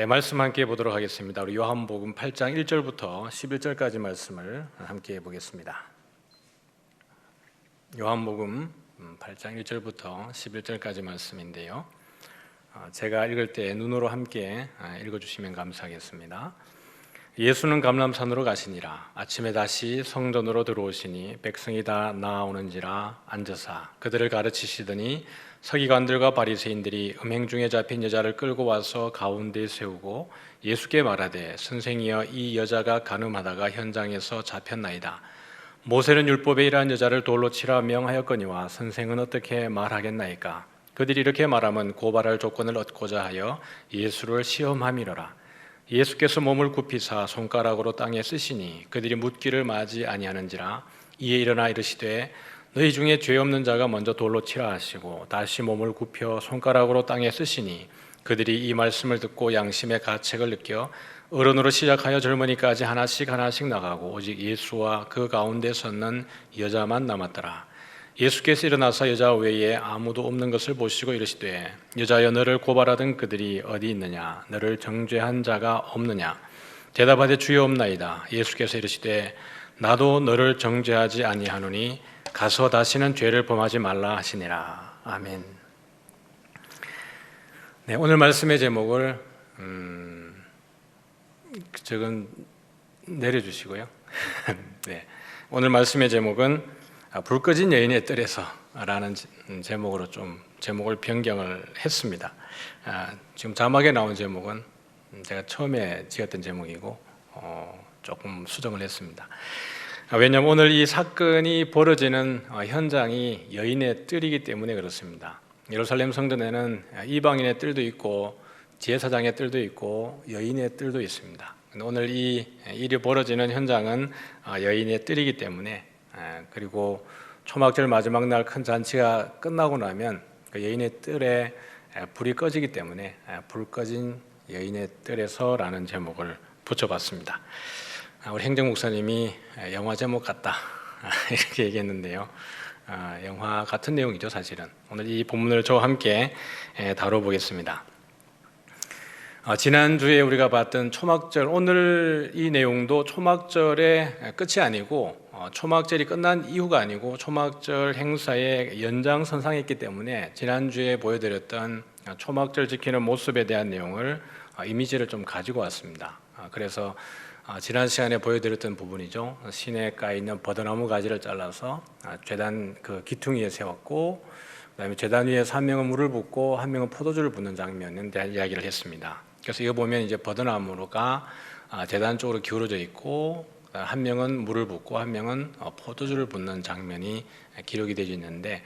말씀 함께 보도록 하겠습니다. 우리 요한복음 8장 1절부터 11절까지 말씀을 함께 보겠습니다. 요한복음 8장 1절부터 11절까지 말씀인데요. 제가 읽을 때 눈으로 함께 읽어주시면 감사하겠습니다. 예수는 감람산으로 가시니라. 아침에 다시 성전으로 들어오시니 백성이 다 나아오는지라 앉으사 그들을 가르치시더니 서기관들과 바리새인들이 음행 중에 잡힌 여자를 끌고 와서 가운데에 세우고 예수께 말하되 선생이여 이 여자가 간음하다가 현장에서 잡혔나이다. 모세는 율법에 이러한 여자를 돌로 치라 명하였거니와 선생은 어떻게 말하겠나이까? 그들이 이렇게 말하면 고발할 조건을 얻고자 하여 예수를 시험함이로라. 예수께서 몸을 굽히사 손가락으로 땅에 쓰시니 그들이 묻기를 마지 아니하는지라. 이에 일어나 이르시되 너희 중에 죄 없는 자가 먼저 돌로 치라 하시고 다시 몸을 굽혀 손가락으로 땅에 쓰시니 그들이 이 말씀을 듣고 양심의 가책을 느껴 어른으로 시작하여 젊은이까지 하나씩 나가고 오직 예수와 그 가운데 섰는 여자만 남았더라. 예수께서 일어나서 여자 외에 아무도 없는 것을 보시고 이르시되 여자여 너를 고발하던 그들이 어디 있느냐? 너를 정죄한 자가 없느냐? 대답하되 주여 없나이다. 예수께서 이르시되 나도 너를 정죄하지 아니하노니 가서 다시는 죄를 범하지 말라 하시니라. 아멘. 네, 오늘 말씀의 제목을 저건 내려주시고요. 네, 오늘 말씀의 제목은 불 꺼진 여인의 뜰에서 라는 제목으로 좀 제목을 변경을 했습니다. 지금 자막에 나온 제목은 제가 처음에 지었던 제목이고 조금 수정을 했습니다. 왜냐하면 오늘 이 사건이 벌어지는 현장이 여인의 뜰이기 때문에 그렇습니다. 예루살렘 성전에는 이방인의 뜰도 있고 제사장의 뜰도 있고 여인의 뜰도 있습니다. 오늘 이 일이 벌어지는 현장은 여인의 뜰이기 때문에, 그리고 초막절 마지막 날 큰 잔치가 끝나고 나면 그 여인의 뜰에 불이 꺼지기 때문에 불 꺼진 여인의 뜰에서라는 제목을 붙여봤습니다. 우리 행정 목사님이 영화 제목 같다 이렇게 얘기했는데요. 영화 같은 내용이죠, 사실은. 오늘 이 본문을 저와 함께 다뤄보겠습니다. 지난주에 우리가 봤던 초막절, 오늘 이 내용도 초막절의 끝이 아니고 초막절이 끝난 이후가 아니고 초막절 행사의 연장선상에 있기 때문에 지난주에 보여드렸던 초막절 지키는 모습에 대한 내용을 이미지를 좀 가지고 왔습니다. 그래서 지난 시간에 보여드렸던 부분이죠. 시내가에 있는 버드나무 가지를 잘라서 제단 그 기퉁 위에 세웠고, 그다음에 제단 위에서 한 명은 물을 붓고 한 명은 포도주를 붓는 장면에 대한 이야기를 했습니다. 그래서 이거 보면 이제 버드나무가 제단 쪽으로 기울어져 있고 한 명은 물을 붓고 한 명은 포도주를 붓는 장면이 기록이 되어 있는데,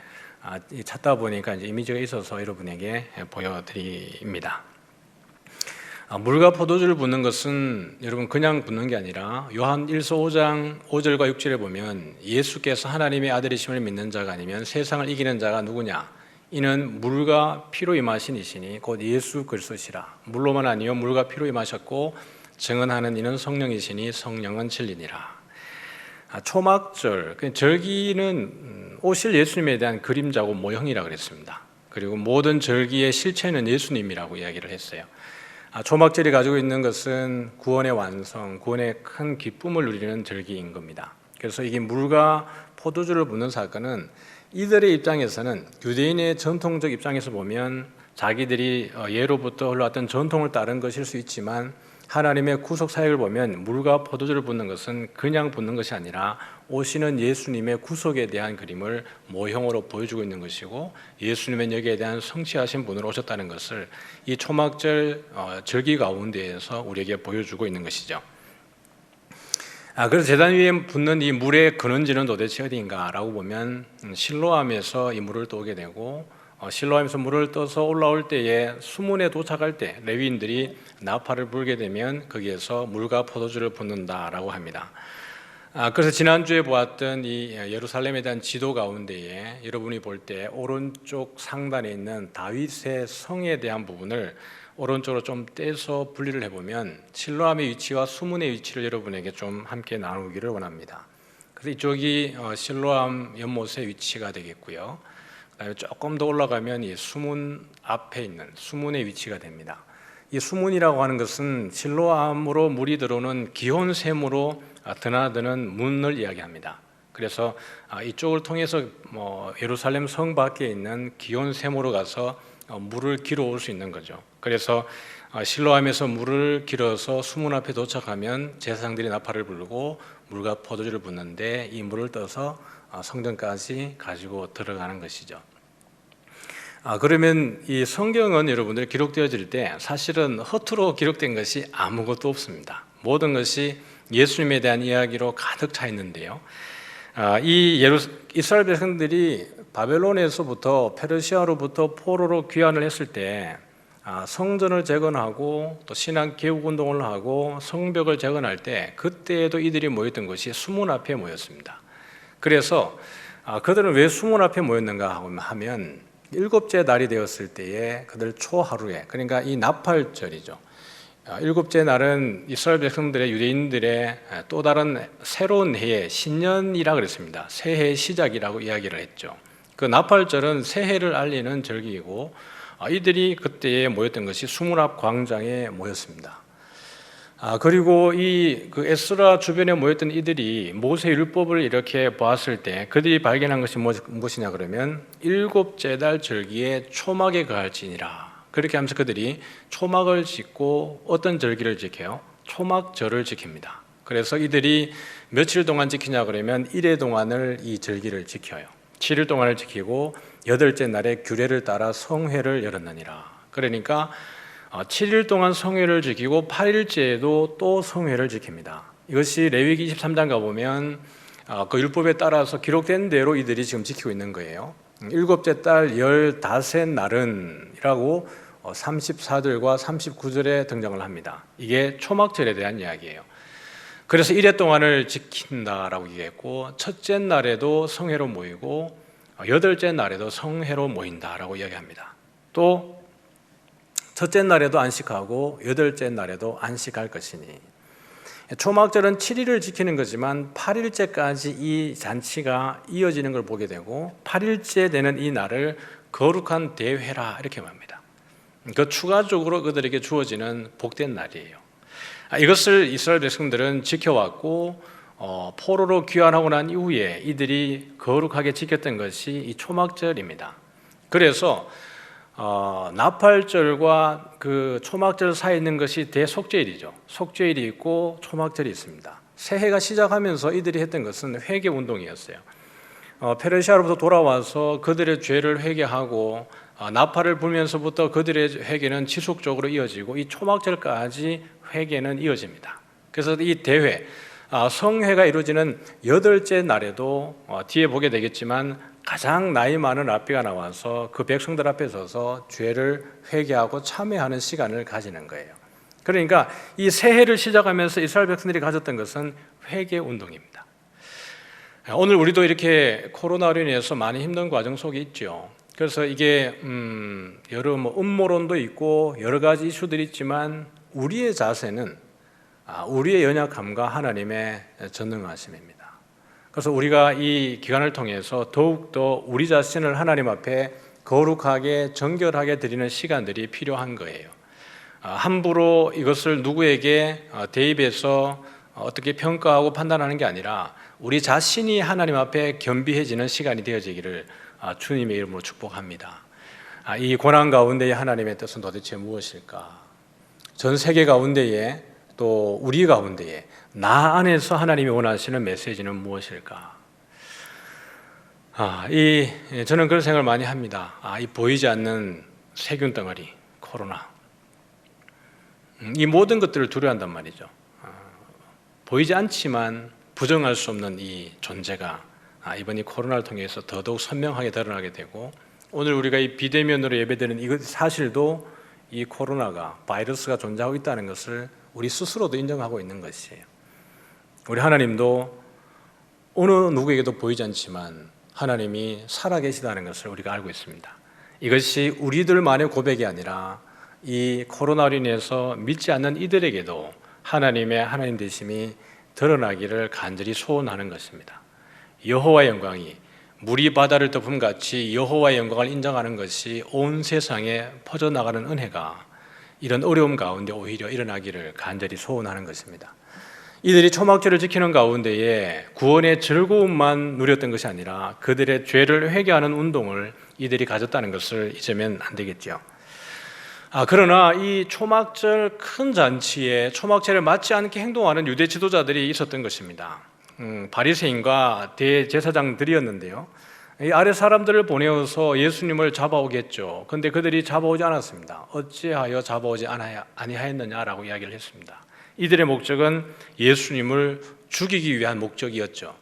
찾다 보니까 이제 이미지가 있어서 여러분에게 보여드립니다. 물과 포도주를 붓는 것은 여러분 그냥 붓는 게 아니라 요한 1서 5장 5절과 6절에 보면 예수께서 하나님의 아들이심을 믿는 자가 아니면 세상을 이기는 자가 누구냐? 이는 물과 피로 임하신 이시니 곧 예수 그리스도시라. 물로만 아니요 물과 피로 임하셨고 증언하는 이는 성령이시니 성령은 진리니라. 초막절, 절기는 오실 예수님에 대한 그림자고 모형이라고 그랬습니다. 그리고 모든 절기의 실체는 예수님이라고 이야기를 했어요. 초막절이 가지고 있는 것은 구원의 완성, 구원의 큰 기쁨을 누리는 절기인 겁니다. 그래서 이게 물과 포도주를 붓는 사건은 이들의 입장에서는, 유대인의 전통적 입장에서 보면 자기들이 예로부터 흘러왔던 전통을 따른 것일 수 있지만, 하나님의 구속 사역을 보면 물과 포도주를 붓는 것은 그냥 붓는 것이 아니라 오시는 예수님의 구속에 대한 그림을 모형으로 보여주고 있는 것이고, 예수님은 여기에 대한 성취하신 분으로 오셨다는 것을 이 초막절 절기 가운데에서 우리에게 보여주고 있는 것이죠. 그래서 제단 위에 붓는 이 물의 근원지는 도대체 어디인가라고 보면 실로암에서 이 물을 떠오게 되고, 실로암에서 물을 떠서 올라올 때에 수문에 도착할 때 레위인들이 나팔을 불게 되면 거기에서 물과 포도주를 붓는다라고 합니다. 그래서 지난주에 보았던 이 예루살렘에 대한 지도 가운데에 여러분이 볼 때 오른쪽 상단에 있는 다윗의 성에 대한 부분을 오른쪽으로 좀 떼서 분리를 해보면 실로암의 위치와 수문의 위치를 여러분에게 좀 함께 나누기를 원합니다. 그래서 이쪽이 실로암 연못의 위치가 되겠고요. 그다음에 조금 더 올라가면 이 수문 앞에 있는 수문의 위치가 됩니다. 이 수문이라고 하는 것은 실로암으로 물이 들어오는 기온샘으로 드나드는 문을 이야기합니다. 그래서 이쪽을 통해서 예루살렘 성 밖에 있는 기온샘으로 가서 물을 길어올 수 있는 거죠. 그래서 실로암에서 물을 길어서 수문 앞에 도착하면 제사장들이 나팔을 불고 물과 포도주를 붓는데 이 물을 떠서 성전까지 가지고 들어가는 것이죠. 그러면 이 성경은 여러분들 기록되어질 때 사실은 허투루 기록된 것이 아무것도 없습니다. 모든 것이 예수님에 대한 이야기로 가득 차 있는데요. 이스라엘 백성들이 바벨론에서부터 페르시아로부터 포로로 귀환을 했을 때 성전을 재건하고 또 신앙 개국 운동을 하고 성벽을 재건할 때 그때에도 이들이 모였던 것이 수문 앞에 모였습니다. 그래서 그들은 왜 수문 앞에 모였는가 하면 일곱째 날이 되었을 때에 그들 초하루에, 그러니까 이 나팔절이죠. 일곱째 날은 이스라엘 백성들의 유대인들의 또 다른 새로운 해의 신년이라 그랬습니다. 새해의 시작이라고 이야기를 했죠. 그 나팔절은 새해를 알리는 절기이고 이들이 그때에 모였던 것이 수문 앞 광장에 모였습니다. 그리고 그 에스라 주변에 모였던 이들이 모세 율법을 이렇게 보았을 때 그들이 발견한 것이 무엇이냐 그러면 일곱째 달 절기에 초막에 거할지니라. 그렇게 하면서 그들이 초막을 짓고 어떤 절기를 지켜요? 초막절을 지킵니다. 그래서 이들이 며칠 동안 지키냐 그러면 1회 동안을 이 절기를 지켜요. 7일 동안을 지키고 8째 날에 규례를 따라 성회를 열었느니라. 그러니까 7일 동안 성회를 지키고 8일째에도 또 성회를 지킵니다. 이것이 레위기 23장 가보면 그 율법에 따라서 기록된 대로 이들이 지금 지키고 있는 거예요. 일곱째 달 15날은 이라고 34절과 39절에 등장을 합니다. 이게 초막절에 대한 이야기예요. 그래서 1회 동안을 지킨다라고 얘기했고 첫째 날에도 성회로 모이고 8째 날에도 성회로 모인다라고 이야기합니다. 또 첫째 날에도 안식하고 8째 날에도 안식할 것이니 초막절은 7일을 지키는 거지만 8일째까지 이 잔치가 이어지는 걸 보게 되고 8일째 되는 이 날을 거룩한 대회라 이렇게 말합니다. 그 추가적으로 그들에게 주어지는 복된 날이에요. 이것을 이스라엘 백성들은 지켜왔고 포로로 귀환하고 난 이후에 이들이 거룩하게 지켰던 것이 이 초막절입니다. 그래서 나팔절과 그 초막절 사이에 있는 것이 대속죄일이죠. 속죄일이 있고 초막절이 있습니다. 새해가 시작하면서 이들이 했던 것은 회개 운동이었어요. 페르시아로부터 돌아와서 그들의 죄를 회개하고 나팔을 불면서부터 그들의 회개는 지속적으로 이어지고 이 초막절까지 회개는 이어집니다. 그래서 이 대회, 성회가 이루어지는 8째 날에도 뒤에 보게 되겠지만 가장 나이 많은 랍비가 나와서 그 백성들 앞에 서서 죄를 회개하고 참회하는 시간을 가지는 거예요. 그러니까 이 새해를 시작하면서 이스라엘 백성들이 가졌던 것은 회개 운동입니다. 오늘 우리도 이렇게 코로나로 인해서 많이 힘든 과정 속에 있죠. 그래서 이게 여러 음모론도 있고 여러 가지 이슈들이 있지만 우리의 자세는 우리의 연약함과 하나님의 전능하심입니다. 그래서 우리가 이 기간을 통해서 더욱더 우리 자신을 하나님 앞에 거룩하게 정결하게 드리는 시간들이 필요한 거예요. 함부로 이것을 누구에게 대입해서 어떻게 평가하고 판단하는 게 아니라 우리 자신이 하나님 앞에 겸비해지는 시간이 되어지기를 주님의 이름으로 축복합니다. 이 고난 가운데의 하나님의 뜻은 도대체 무엇일까? 전 세계 가운데에 또 우리 가운데에 나 안에서 하나님이 원하시는 메시지는 무엇일까? 저는 그런 생각을 많이 합니다. 이 보이지 않는 세균 덩어리, 코로나. 이 모든 것들을 두려워한단 말이죠. 보이지 않지만 부정할 수 없는 이 존재가 이번 이 코로나를 통해서 더더욱 선명하게 드러나게 되고 오늘 우리가 이 비대면으로 예배드리는 이 사실도 이 코로나가 바이러스가 존재하고 있다는 것을 우리 스스로도 인정하고 있는 것이에요. 우리 하나님도 어느 누구에게도 보이지 않지만 하나님이 살아계시다는 것을 우리가 알고 있습니다. 이것이 우리들만의 고백이 아니라 이 코로나로 인해서 믿지 않는 이들에게도 하나님의 하나님 되심이 드러나기를 간절히 소원하는 것입니다. 여호와의 영광이 물이 바다를 덮음같이 여호와의 영광을 인정하는 것이 온 세상에 퍼져나가는 은혜가 이런 어려움 가운데 오히려 일어나기를 간절히 소원하는 것입니다. 이들이 초막절을 지키는 가운데에 구원의 즐거움만 누렸던 것이 아니라 그들의 죄를 회개하는 운동을 이들이 가졌다는 것을 잊으면 안 되겠죠. 그러나 이 초막절 큰 잔치에 초막절에 맞지 않게 행동하는 유대 지도자들이 있었던 것입니다. 바리새인과 대제사장들이었는데요. 이 아래 사람들을 보내어서 예수님을 잡아오겠죠. 그런데 그들이 잡아오지 않았습니다. 어찌하여 잡아오지 아니하였느냐라고 이야기를 했습니다. 이들의 목적은 예수님을 죽이기 위한 목적이었죠.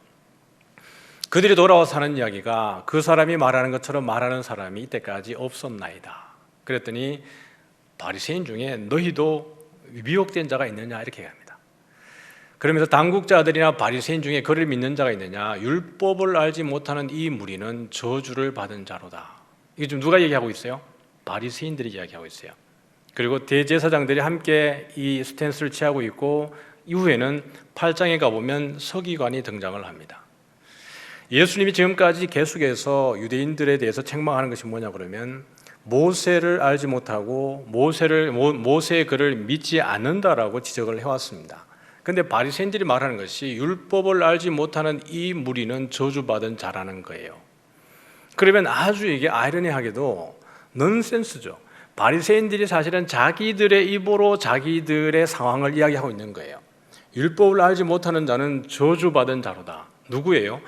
그들이 돌아와서 하는 이야기가 그 사람이 말하는 것처럼 말하는 사람이 이때까지 없었나이다. 그랬더니 바리새인 중에 너희도 미혹된 자가 있느냐 이렇게 합니다. 그러면서 당국자들이나 바리새인 중에 그를 믿는 자가 있느냐, 율법을 알지 못하는 이 무리는 저주를 받은 자로다. 이게 지금 누가 얘기하고 있어요? 바리새인들이 이야기하고 있어요. 그리고 대제사장들이 함께 이 스탠스를 취하고 있고, 이후에는 8장에 가보면 서기관이 등장을 합니다. 예수님이 지금까지 계속해서 유대인들에 대해서 책망하는 것이 뭐냐 그러면 모세를 알지 못하고 모세의 글을 믿지 않는다라고 지적을 해왔습니다. 그런데 바리새인들이 말하는 것이 율법을 알지 못하는 이 무리는 저주받은 자라는 거예요. 그러면 아주 이게 아이러니하게도 넌센스죠. 바리새인들이 사실은 자기들의 입으로 자기들의 상황을 이야기하고 있는 거예요. 율법을 알지 못하는 자는 저주받은 자로다. 누구예요?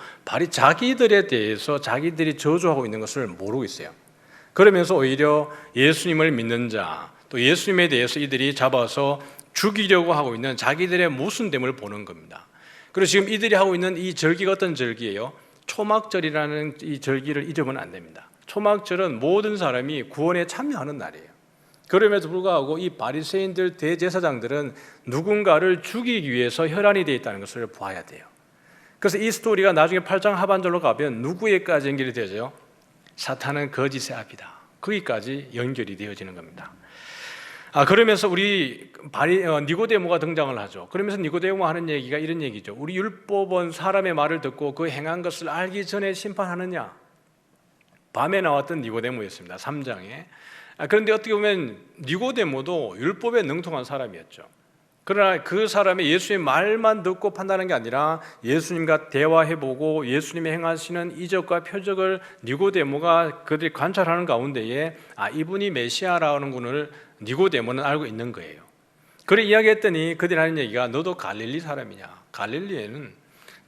자기들에 대해서 자기들이 저주하고 있는 것을 모르고 있어요. 그러면서 오히려 예수님을 믿는 자, 또 예수님에 대해서 이들이 잡아서 죽이려고 하고 있는 자기들의 모순됨을 보는 겁니다. 그리고 지금 이들이 하고 있는 이 절기가 어떤 절기예요? 초막절이라는 이 절기를 잊으면 안 됩니다. 초막절은 모든 사람이 구원에 참여하는 날이에요. 그럼에도 불구하고 이 바리새인들 대제사장들은 누군가를 죽이기 위해서 혈안이 되어 있다는 것을 봐야 돼요. 그래서 이 스토리가 나중에 8장 하반절로 가면 누구에까지 연결이 되죠? 사탄은 거짓의 아비다. 거기까지 연결이 되어지는 겁니다. 그러면서 우리 니고데모가 등장을 하죠. 그러면서 니고데모가 하는 얘기가 이런 얘기죠. 우리 율법은 사람의 말을 듣고 그 행한 것을 알기 전에 심판하느냐? 밤에 나왔던 니고데모였습니다. 3장에. 그런데 어떻게 보면 니고데모도 율법에 능통한 사람이었죠. 그러나 그 사람이 예수의 말만 듣고 판단하는 게 아니라 예수님과 대화해보고 예수님이 행하시는 이적과 표적을 니고데모가 그들이 관찰하는 가운데에 이분이 메시아라는 분을 니고데모는 알고 있는 거예요. 그래 이야기했더니 그들이 하는 얘기가 너도 갈릴리 사람이냐? 갈릴리에는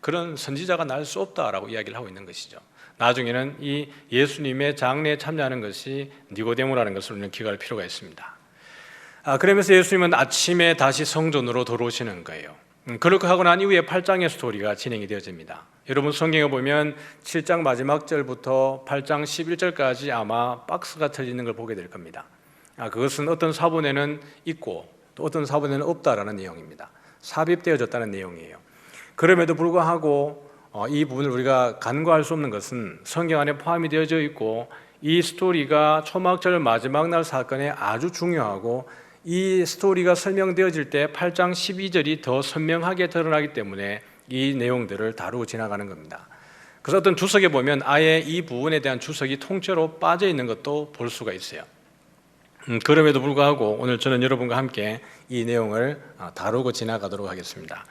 그런 선지자가 날 수 없다라고 이야기를 하고 있는 것이죠. 나중에는 이 예수님의 장례에 참여하는 것이 니고데모라는 것을 우리는 기억할 필요가 있습니다. 그러면서 예수님은 아침에 다시 성전으로 들어오시는 거예요. 그렇게 하고 난 이후에 8장의 스토리가 진행이 되어집니다. 여러분 성경에 보면 7장 마지막 절부터 8장 11절까지 아마 박스가 터지는 걸 보게 될 겁니다. 그것은 어떤 사본에는 있고 또 어떤 사본에는 없다라는 내용입니다. 삽입되어졌다는 내용이에요. 그럼에도 불구하고 이 부분을 우리가 간과할 수 없는 것은 성경 안에 포함이 되어져 있고 이 스토리가 초막절 마지막 날 사건에 아주 중요하고 이 스토리가 설명되어질 때 8장 12절이 더 선명하게 드러나기 때문에 이 내용들을 다루고 지나가는 겁니다. 그래서 어떤 주석에 보면 아예 이 부분에 대한 주석이 통째로 빠져 있는 것도 볼 수가 있어요. 그럼에도 불구하고 오늘 저는 여러분과 함께 이 내용을 다루고 지나가도록 하겠습니다.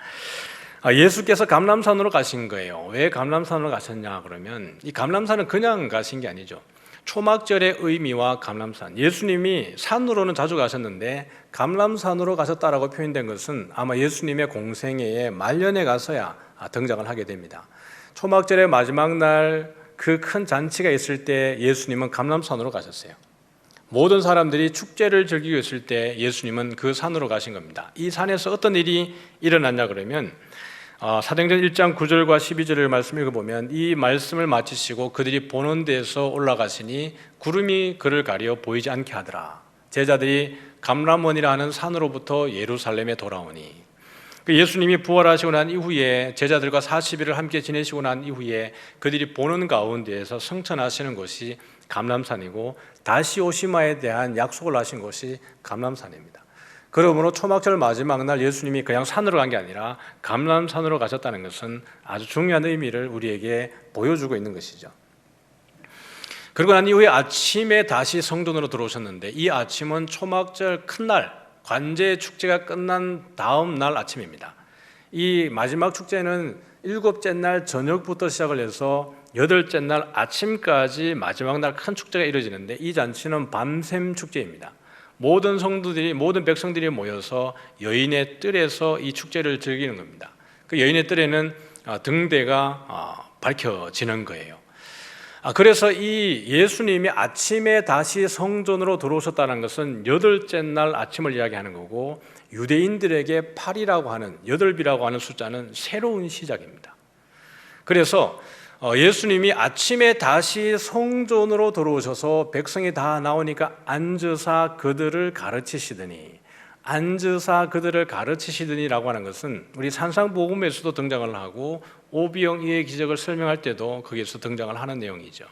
예수께서 감람산으로 가신 거예요. 왜 감람산으로 가셨냐 그러면 이 감람산은 그냥 가신 게 아니죠. 초막절의 의미와 감람산, 예수님이 산으로는 자주 가셨는데 감람산으로 가셨다라고 표현된 것은 아마 예수님의 공생애의 말년에 가서야 등장을 하게 됩니다. 초막절의 마지막 날 그 큰 잔치가 있을 때 예수님은 감람산으로 가셨어요. 모든 사람들이 축제를 즐기고 있을 때 예수님은 그 산으로 가신 겁니다. 이 산에서 어떤 일이 일어났냐 그러면 사도행전 1장 9절과 12절을 말씀 읽어보면 이 말씀을 마치시고 그들이 보는 데서 올라가시니 구름이 그를 가려 보이지 않게 하더라. 제자들이 감람원이라 하는 산으로부터 예루살렘에 돌아오니 예수님이 부활하시고 난 이후에 제자들과 40일을 함께 지내시고 난 이후에 그들이 보는 가운데에서 승천하시는 곳이 감람산이고 다시 오시마에 대한 약속을 하신 곳이 감람산입니다. 그러므로 초막절 마지막 날 예수님이 그냥 산으로 간 게 아니라 감람산으로 가셨다는 것은 아주 중요한 의미를 우리에게 보여주고 있는 것이죠. 그러고 난 이후에 아침에 다시 성전으로 들어오셨는데, 이 아침은 초막절 큰날 관제 축제가 끝난 다음 날 아침입니다. 이 마지막 축제는 일곱째 날 저녁부터 시작을 해서 여덟째 날 아침까지 마지막 날 큰 축제가 이루어지는데, 이 잔치는 밤샘 축제입니다. 모든 성도들이, 모든 백성들이 모여서 여인의 뜰에서 이 축제를 즐기는 겁니다. 그 여인의 뜰에는 등대가 밝혀지는 거예요. 그래서 이 예수님이 아침에 다시 성전으로 들어오셨다는 것은 여덟째 날 아침을 이야기하는 거고, 유대인들에게 8이라고 하는, 8이라고 하는 숫자는 새로운 시작입니다. 그래서 예수님이 아침에 다시 성전으로 들어오셔서 백성이 다 나오니까 앉으사 그들을 가르치시더니라고 하는 것은 우리 산상복음에서도 등장을 하고 오병이의 기적을 설명할 때도 거기에서 등장을 하는 내용이죠.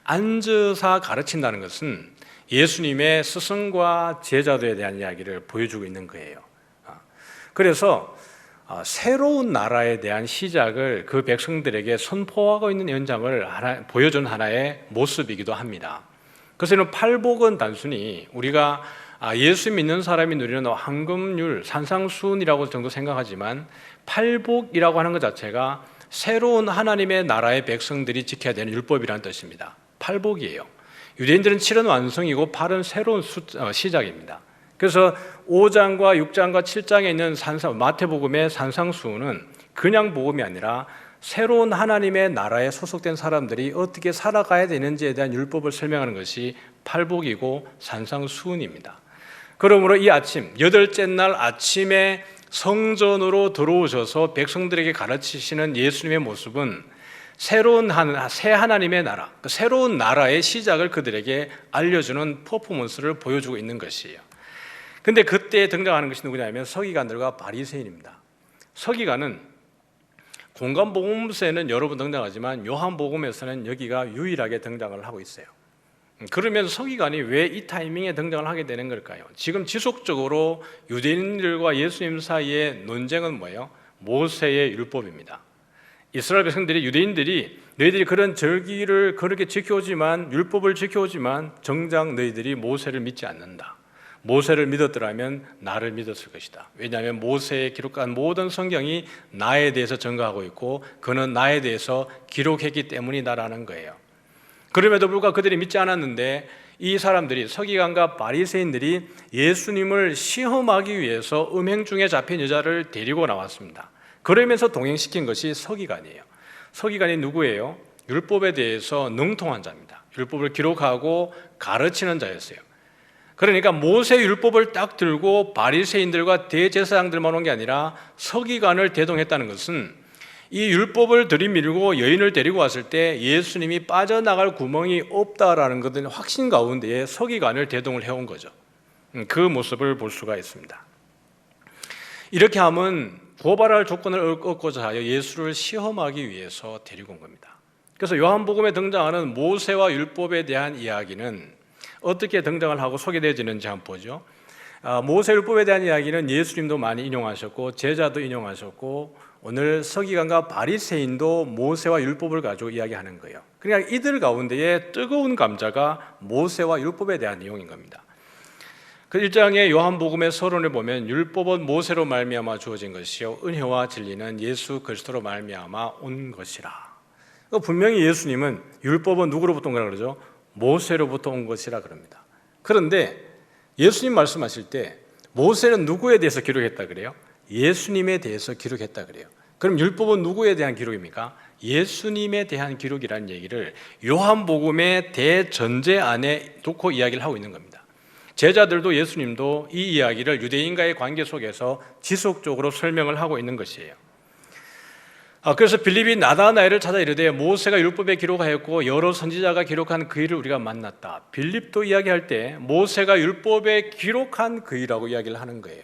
앉으사 가르친다는 것은 예수님의 스승과 제자들에 대한 이야기를 보여주고 있는 거예요. 그래서 새로운 나라에 대한 시작을 그 백성들에게 선포하고 있는 현장을 보여준 하나의 모습이기도 합니다. 그래서 팔복은 단순히 우리가 예수 믿는 사람이 누리는 황금률, 산상수훈이라고 정도 생각하지만, 팔복이라고 하는 것 자체가 새로운 하나님의 나라의 백성들이 지켜야 되는 율법이라는 뜻입니다. 팔복이에요. 유대인들은 7은 완성이고 8은 새로운 시작입니다. 그래서 5장과 6장과 7장에 있는 마태복음의 산상수훈은 그냥 복음이 아니라 새로운 하나님의 나라에 소속된 사람들이 어떻게 살아가야 되는지에 대한 율법을 설명하는 것이 팔복이고 산상수훈입니다. 그러므로 이 아침, 여덟째 날 아침에 성전으로 들어오셔서 백성들에게 가르치시는 예수님의 모습은 새로운 새 하나님의 나라, 새로운 나라의 시작을 그들에게 알려주는 퍼포먼스를 보여주고 있는 것이에요. 근데 그때 등장하는 것이 누구냐면 서기관들과 바리새인입니다. 서기관은 공관복음서에는 여러 번 등장하지만 요한복음에서는 여기가 유일하게 등장을 하고 있어요. 그러면 서기관이 왜 이 타이밍에 등장을 하게 되는 걸까요? 지금 지속적으로 유대인들과 예수님 사이의 논쟁은 뭐예요? 모세의 율법입니다. 이스라엘 백성들이, 유대인들이 너희들이 그런 절기를 그렇게 지켜오지만, 율법을 지켜오지만 정작 너희들이 모세를 믿지 않는다. 모세를 믿었더라면 나를 믿었을 것이다. 왜냐하면 모세에 기록한 모든 성경이 나에 대해서 증거하고 있고 그는 나에 대해서 기록했기 때문이다라는 거예요. 그럼에도 불구하고 그들이 믿지 않았는데, 이 사람들이, 서기관과 바리새인들이 예수님을 시험하기 위해서 음행 중에 잡힌 여자를 데리고 나왔습니다. 그러면서 동행시킨 것이 서기관이에요. 서기관이 누구예요? 율법에 대해서 능통한 자입니다. 율법을 기록하고 가르치는 자였어요. 그러니까 모세 율법을 딱 들고 바리새인들과 대제사장들만 온 게 아니라 서기관을 대동했다는 것은 이 율법을 들이밀고 여인을 데리고 왔을 때 예수님이 빠져나갈 구멍이 없다라는 것은 확신 가운데에 서기관을 대동을 해온 거죠. 그 모습을 볼 수가 있습니다. 이렇게 하면 고발할 조건을 얻고자 하여 예수를 시험하기 위해서 데리고 온 겁니다. 그래서 요한복음에 등장하는 모세와 율법에 대한 이야기는 어떻게 등장을 하고 소개되어지는지 한번 보죠. 모세 율법에 대한 이야기는 예수님도 많이 인용하셨고 제자도 인용하셨고 오늘 서기관과 바리새인도 모세와 율법을 가지고 이야기하는 거예요. 그러니까 이들 가운데에 뜨거운 감자가 모세와 율법에 대한 내용인 겁니다. 그 1장의 요한복음의 서론을 보면 율법은 모세로 말미암아 주어진 것이요 은혜와 진리는 예수 그리스도로 말미암아 온 것이라. 분명히 예수님은 율법은 누구로부터 온 거라 그러죠? 모세로부터 온 것이라 그럽니다. 그런데 예수님 말씀하실 때 모세는 누구에 대해서 기록했다 그래요? 예수님에 대해서 기록했다 그래요. 그럼 율법은 누구에 대한 기록입니까? 예수님에 대한 기록이라는 얘기를 요한복음의 대전제 안에 놓고 이야기를 하고 있는 겁니다. 제자들도 예수님도 이 이야기를 유대인과의 관계 속에서 지속적으로 설명을 하고 있는 것이에요. 그래서 빌립이 나다나엘을 찾아 이르되 모세가 율법에 기록하였고 여러 선지자가 기록한 그 일을 우리가 만났다. 빌립도 이야기할 때 모세가 율법에 기록한 그 일이라고 이야기를 하는 거예요.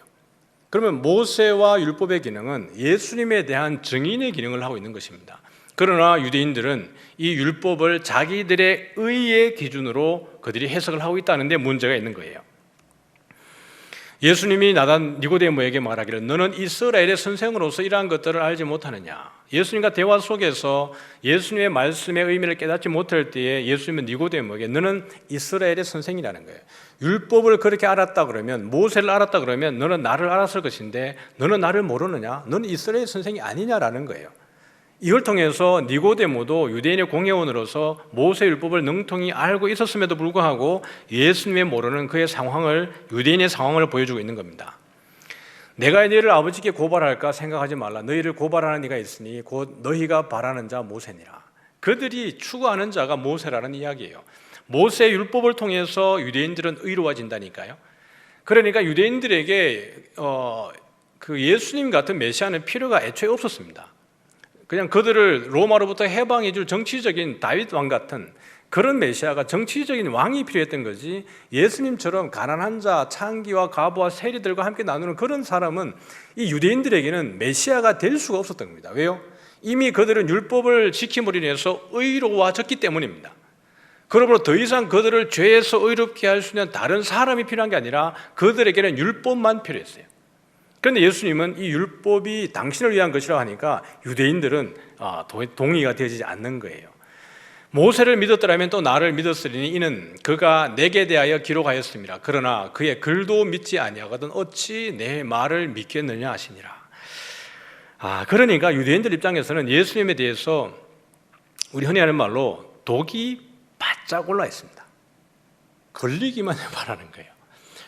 그러면 모세와 율법의 기능은 예수님에 대한 증인의 기능을 하고 있는 것입니다. 그러나 유대인들은 이 율법을 자기들의 의의 기준으로 그들이 해석을 하고 있다는 데 문제가 있는 거예요. 예수님이 나단 니고데모에게 말하기를 너는 이스라엘의 선생으로서 이러한 것들을 알지 못하느냐. 예수님과 대화 속에서 예수님의 말씀의 의미를 깨닫지 못할 때에 예수님은 니고데모에게 너는 이스라엘의 선생이라는 거예요. 율법을 그렇게 알았다 그러면, 모세를 알았다 그러면 너는 나를 알았을 것인데 너는 나를 모르느냐? 너는 이스라엘 선생이 아니냐라는 거예요. 이걸 통해서 니고데모도 유대인의 공회원으로서 모세 율법을 능통히 알고 있었음에도 불구하고 예수님의 모르는 그의 상황을, 유대인의 상황을 보여주고 있는 겁니다. 내가 너희를 아버지께 고발할까 생각하지 말라. 너희를 고발하는 이가 있으니 곧 너희가 바라는 자 모세니라. 그들이 추구하는 자가 모세라는 이야기예요. 모세 율법을 통해서 유대인들은 의로워진다니까요. 그러니까 유대인들에게 그 예수님 같은 메시아는 필요가 애초에 없었습니다. 그냥 그들을 로마로부터 해방해 줄 정치적인 다윗 왕 같은 그런 메시아가, 정치적인 왕이 필요했던 거지, 예수님처럼 가난한 자, 창기와 과부와 세리들과 함께 나누는 그런 사람은 이 유대인들에게는 메시아가 될 수가 없었던 겁니다. 왜요? 이미 그들은 율법을 지킴으로 인해서 의로워졌기 때문입니다. 그러므로 더 이상 그들을 죄에서 의롭게 할 수 있는 다른 사람이 필요한 게 아니라 그들에게는 율법만 필요했어요. 그런데 예수님은 이 율법이 당신을 위한 것이라고 하니까 유대인들은 동의가 되어지지 않는 거예요. 모세를 믿었더라면 또 나를 믿었으리니 이는 그가 내게 대하여 기록하였습니다. 그러나 그의 글도 믿지 아니하거든 어찌 내 말을 믿겠느냐 하시니라. 그러니까 유대인들 입장에서는 예수님에 대해서 우리 흔히 하는 말로 독이 바짝 올라 있습니다. 걸리기만 바라는 거예요.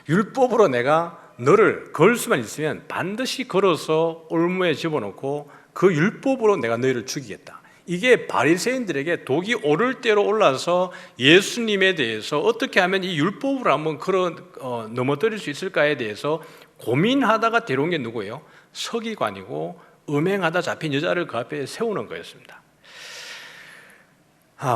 율법으로 내가 너를 걸 수만 있으면 반드시 걸어서 올무에 집어넣고 그 율법으로 내가 너희를 죽이겠다. 이게 바리새인들에게 독이 오를 대로 올라서 예수님에 대해서 어떻게 하면 이 율법으로 한번 넘어뜨릴 수 있을까에 대해서 고민하다가 데려온 게 누구예요? 서기관이고 음행하다 잡힌 여자를 그 앞에 세우는 거였습니다.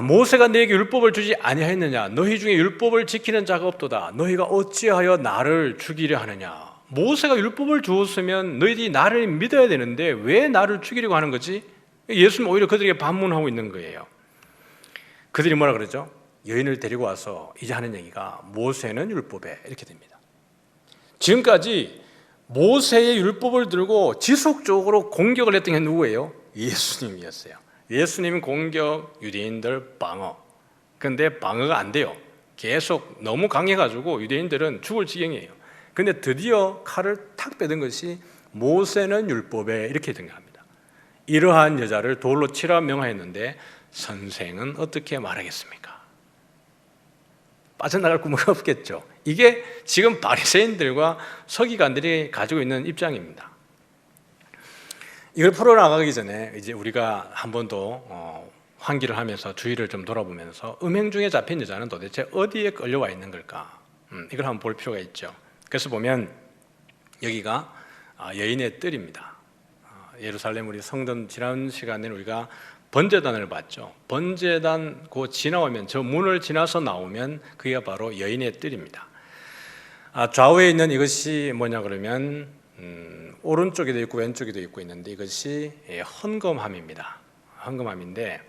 모세가 너에게 율법을 주지 아니하였느냐? 너희 중에 율법을 지키는 자가 없도다. 너희가 어찌하여 나를 죽이려 하느냐? 모세가 율법을 주었으면 너희들이 나를 믿어야 되는데 왜 나를 죽이려고 하는 거지? 예수님 오히려 그들에게 반문하고 있는 거예요. 그들이 뭐라 그러죠? 여인을 데리고 와서 이제 하는 얘기가 모세는 율법에 이렇게 됩니다. 지금까지 모세의 율법을 들고 지속적으로 공격을 했던 게 누구예요? 예수님이었어요. 예수님 공격, 유대인들 방어. 근데 방어가 안 돼요. 계속 너무 강해가지고 유대인들은 죽을 지경이에요. 근데 드디어 칼을 탁 빼든 것이 모세는 율법에 이렇게 등장합니다. 이러한 여자를 돌로 치라 명하였는데 선생은 어떻게 말하겠습니까? 빠져나갈 구멍이 없겠죠. 이게 지금 바리새인들과 서기관들이 가지고 있는 입장입니다. 이걸 풀어나가기 전에 이제 우리가 한 번 더 환기를 하면서 주위를 좀 돌아보면서 음행 중에 잡힌 여자는 도대체 어디에 끌려와 있는 걸까? 이걸 한번 볼 필요가 있죠. 그래서 보면 여기가 여인의 뜰입니다. 예루살렘 우리 성전 지난 시간에 우리가 번제단을 봤죠. 번제단 그 지나오면 저 문을 지나서 나오면 그게 바로 여인의 뜰입니다. 좌우에 있는 이것이 뭐냐 그러면 오른쪽에도 있고 왼쪽에도 있고 있는데 이것이 헌금함입니다. 헌금함인데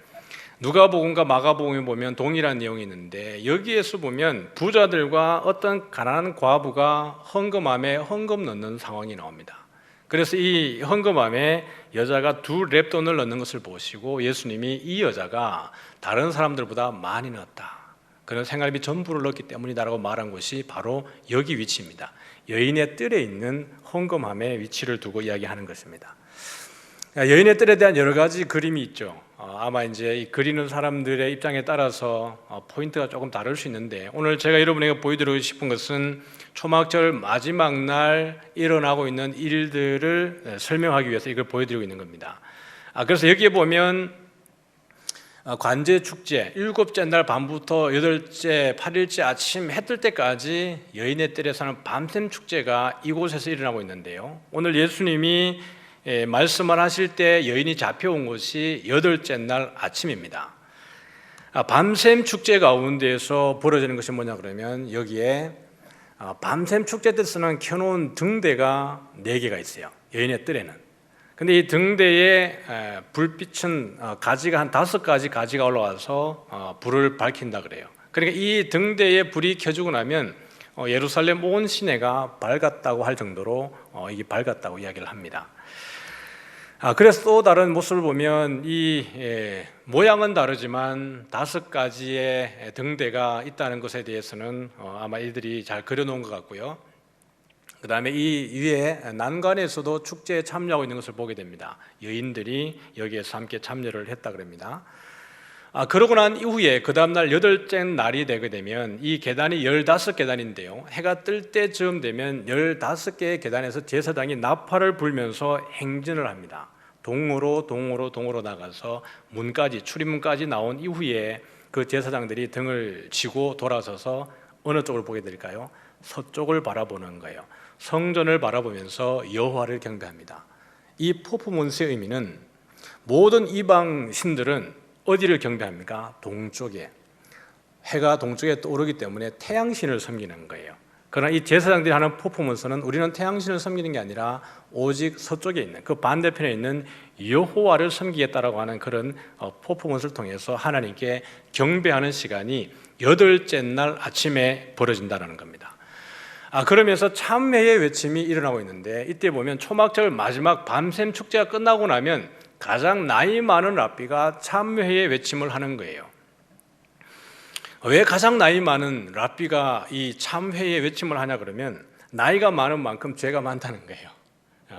누가복음과 마가복음에 보면 동일한 내용이 있는데 여기에서 보면 부자들과 어떤 가난한 과부가 헌금함에 헌금 넣는 상황이 나옵니다. 그래서 이 헌금함에 여자가 2렙돈을 넣는 것을 보시고 예수님이 이 여자가 다른 사람들보다 많이 넣었다. 그런 생활비 전부를 넣었기 때문이다라고 말한 곳이 바로 여기 위치입니다. 여인의 뜰에 있는 헌금함의 위치를 두고 이야기하는 것입니다. 여인의 뜰에 대한 여러 가지 그림이 있죠. 아마 이제 이 그리는 사람들의 입장에 따라서 포인트가 조금 다를 수 있는데 오늘 제가 여러분에게 보여드리고 싶은 것은 초막절 마지막 날 일어나고 있는 일들을 설명하기 위해서 이걸 보여드리고 있는 겁니다. 그래서 여기에 보면 관제 축제 7째 날 밤부터 8째, 8일째 아침 해 뜰 때까지 여인의 뜰에서는 밤샘 축제가 이곳에서 일어나고 있는데요. 오늘 예수님이 말씀을 하실 때 여인이 잡혀온 곳이 8째 날 아침입니다. 밤샘 축제 가운데에서 벌어지는 것이 뭐냐 그러면 여기에 밤샘 축제 때 쓰는 켜놓은 등대가 4개가 있어요. 여인의 뜰에는. 근데 이 등대에 불빛은 가지가 한 5가지 가지가 올라와서 불을 밝힌다 그래요. 그러니까 이 등대에 불이 켜지고 나면 예루살렘 온 시내가 밝았다고 할 정도로 이게 밝았다고 이야기를 합니다. 그래서 또 다른 모습을 보면 모양은 다르지만 5가지의 등대가 있다는 것에 대해서는 아마 이들이 잘 그려놓은 것 같고요. 그 다음에 이 위에 난간에서도 축제에 참여하고 있는 것을 보게 됩니다. 여인들이 여기에서 함께 참여를 했다 그럽니다. 그러고 난 이후에 그 다음날 8째 날이 되게 되면 이 계단이 15계단인데요, 해가 뜰 때쯤 되면 15개의 계단에서 제사장이 나팔을 불면서 행진을 합니다. 동으로 나가서 문까지, 출입문까지 나온 이후에 그 제사장들이 등을 치고 돌아서서 어느 쪽을 보게 될까요? 서쪽을 바라보는 거예요. 성전을 바라보면서 여호와를 경배합니다. 이 퍼포먼스의 의미는 모든 이방 신들은 어디를 경배합니까? 동쪽에. 해가 동쪽에 떠오르기 때문에 태양신을 섬기는 거예요. 그러나 이 제사장들이 하는 퍼포먼스는 우리는 태양신을 섬기는 게 아니라 오직 서쪽에 있는, 그 반대편에 있는 여호와를 섬기겠다라고 하는 그런 퍼포먼스를 통해서 하나님께 경배하는 시간이 8째 날 아침에 벌어진다는 겁니다. 그러면서 참회의 외침이 일어나고 있는데, 이때 보면 초막절 마지막 밤샘 축제가 끝나고 나면 가장 나이 많은 랍비가 참회의 외침을 하는 거예요. 왜 가장 나이 많은 랍비가 이 참회의 외침을 하냐 그러면, 나이가 많은 만큼 죄가 많다는 거예요.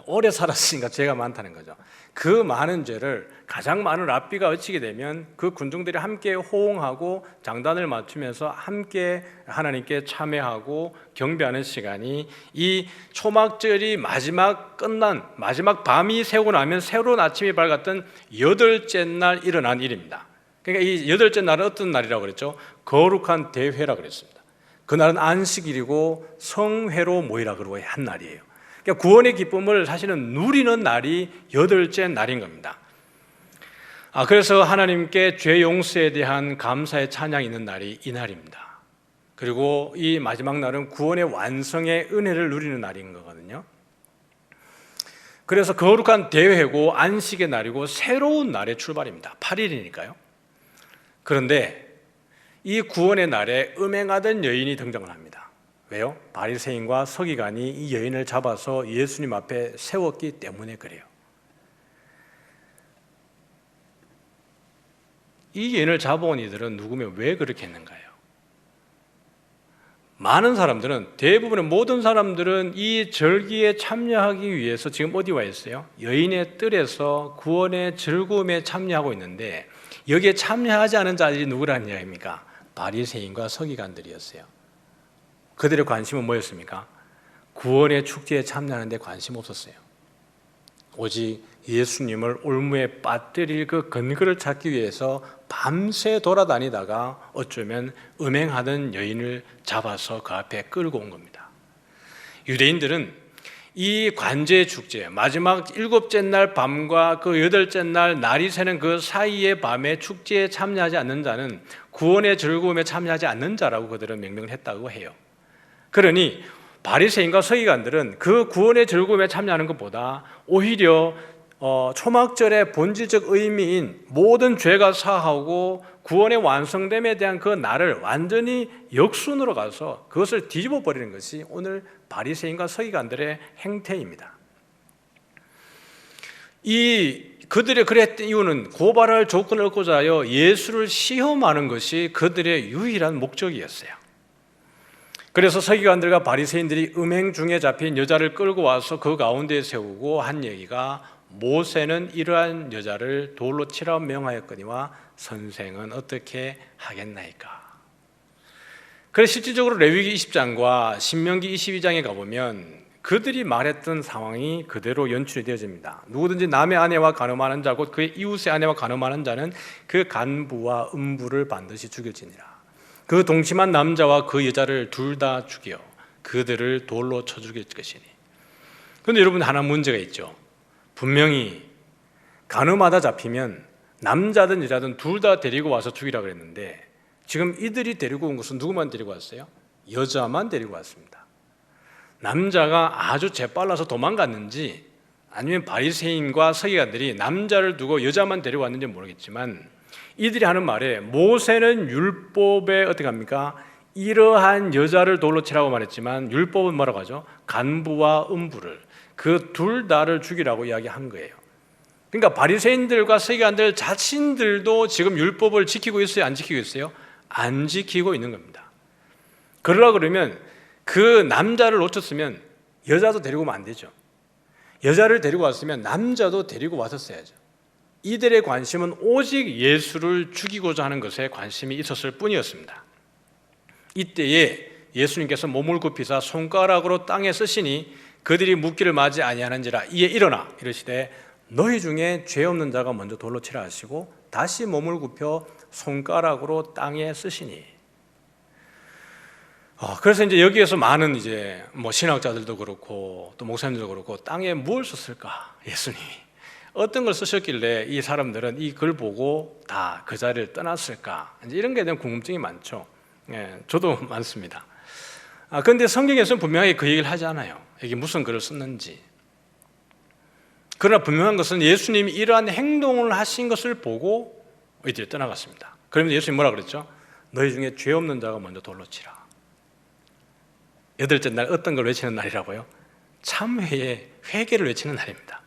오래 살았으니까 죄가 많다는 거죠. 그 많은 죄를 가장 많은 랍비가 어치게 되면 그 군중들이 함께 호응하고 장단을 맞추면서 함께 하나님께 참회하고 경배하는 시간이, 이 초막절이 마지막 밤이 새고 나면 새로운 아침이 밝았던 8째 날 일어난 일입니다. 그러니까 이 8째 날은 어떤 날이라고 그랬죠? 거룩한 대회라고 그랬습니다. 그날은 안식일이고 성회로 모이라 그러고 한 날이에요. 그러니까 구원의 기쁨을 사실은 누리는 날이 8째 날인 겁니다. 그래서 하나님께 죄 용서에 대한 감사의 찬양이 있는 날이 이 날입니다. 그리고 이 마지막 날은 구원의 완성의 은혜를 누리는 날인 거거든요. 그래서 거룩한 대회고 안식의 날이고 새로운 날의 출발입니다. 8일이니까요. 그런데 이 구원의 날에 음행하던 여인이 등장을 합니다. 왜요? 바리새인과 서기관이 이 여인을 잡아서 예수님 앞에 세웠기 때문에 그래요. 이 여인을 잡아온 이들은 누구며 왜 그렇게 했는가요? 많은 사람들은, 대부분의 모든 사람들은 이 절기에 참여하기 위해서 지금 어디 와 있어요? 여인의 뜰에서 구원의 즐거움에 참여하고 있는데, 여기에 참여하지 않은 자들이 누구라는 이야기입니까? 바리새인과 서기관들이었어요. 그들의 관심은 뭐였습니까? 구원의 축제에 참여하는 데 관심 없었어요. 오직 예수님을 올무에 빠뜨릴 그 근거를 찾기 위해서 밤새 돌아다니다가 어쩌면 음행하던 여인을 잡아서 그 앞에 끌고 온 겁니다. 유대인들은 이 관제의 축제, 마지막 7째 날 밤과 그 8째 날 날이 새는 그 사이의 밤에 축제에 참여하지 않는 자는 구원의 즐거움에 참여하지 않는 자라고 그들은 명명을 했다고 해요. 그러니 바리새인과 서기관들은 그 구원의 즐거움에 참여하는 것보다 오히려 초막절의 본질적 의미인 모든 죄가 사하고 구원의 완성됨에 대한 그 날을 완전히 역순으로 가서 그것을 뒤집어 버리는 것이 오늘 바리새인과 서기관들의 행태입니다. 그들의 그랬던 이유는 고발할 조건을 얻고자 하여 예수를 시험하는 것이 그들의 유일한 목적이었어요. 그래서 서기관들과 바리새인들이 음행 중에 잡힌 여자를 끌고 와서 그 가운데에 세우고 한 얘기가, 모세는 이러한 여자를 돌로 치라 명하였거니와 선생은 어떻게 하겠나이까. 그래서 실질적으로 레위기 20장과 신명기 22장에 가보면 그들이 말했던 상황이 그대로 연출이 되어집니다. 누구든지 남의 아내와 간음하는 자, 곧 그의 이웃의 아내와 간음하는 자는 그 간부와 음부를 반드시 죽여지니라. 그 동침한 남자와 그 여자를 둘 다 죽여 그들을 돌로 쳐 죽일 것이니. 그런데 여러분, 하나 문제가 있죠. 분명히 간음하다 잡히면 남자든 여자든 둘 다 데리고 와서 죽이라고 그랬는데, 지금 이들이 데리고 온 것은 누구만 데리고 왔어요? 여자만 데리고 왔습니다. 남자가 아주 재빨라서 도망갔는지, 아니면 바리새인과 서기관들이 남자를 두고 여자만 데리고 왔는지 모르겠지만, 이들이 하는 말에 모세는 율법에 어떻게 합니까? 이러한 여자를 돌로 치라고 말했지만 율법은 뭐라고 하죠? 간부와 음부를, 그 둘 다를 죽이라고 이야기한 거예요. 그러니까 바리새인들과 서기관들 자신들도 지금 율법을 지키고 있어요, 안 지키고 있어요? 안 지키고 있는 겁니다. 그러려고 그러면 그 남자를 놓쳤으면 여자도 데리고 오면 안 되죠. 여자를 데리고 왔으면 남자도 데리고 왔었어야죠. 이들의 관심은 오직 예수를 죽이고자 하는 것에 관심이 있었을 뿐이었습니다. 이때에 예수님께서 몸을 굽히사 손가락으로 땅에 쓰시니 그들이 묻기를 마지 아니하는지라 이에 일어나 이르시되 너희 중에 죄 없는 자가 먼저 돌로 치라 하시고 다시 몸을 굽혀 손가락으로 땅에 쓰시니. 그래서 이제 여기에서 많은 이제 신학자들도 그렇고 또 목사님들도 그렇고 땅에 뭘 썼을까? 예수님이 어떤 걸 쓰셨길래 이 사람들은 이 글 보고 다 그 자리를 떠났을까? 이제 이런 거에 대한 궁금증이 많죠. 저도 많습니다. 그런데 성경에서는 분명하게 그 얘기를 하지 않아요. 이게 무슨 글을 썼는지. 그러나 분명한 것은 예수님이 이러한 행동을 하신 것을 보고 이들이 떠나갔습니다. 그러면서 예수님이 뭐라 그랬죠? 너희 중에 죄 없는 자가 먼저 돌로 치라. 여덟째 날 어떤 걸 외치는 날이라고요? 참회의 회개를 외치는 날입니다.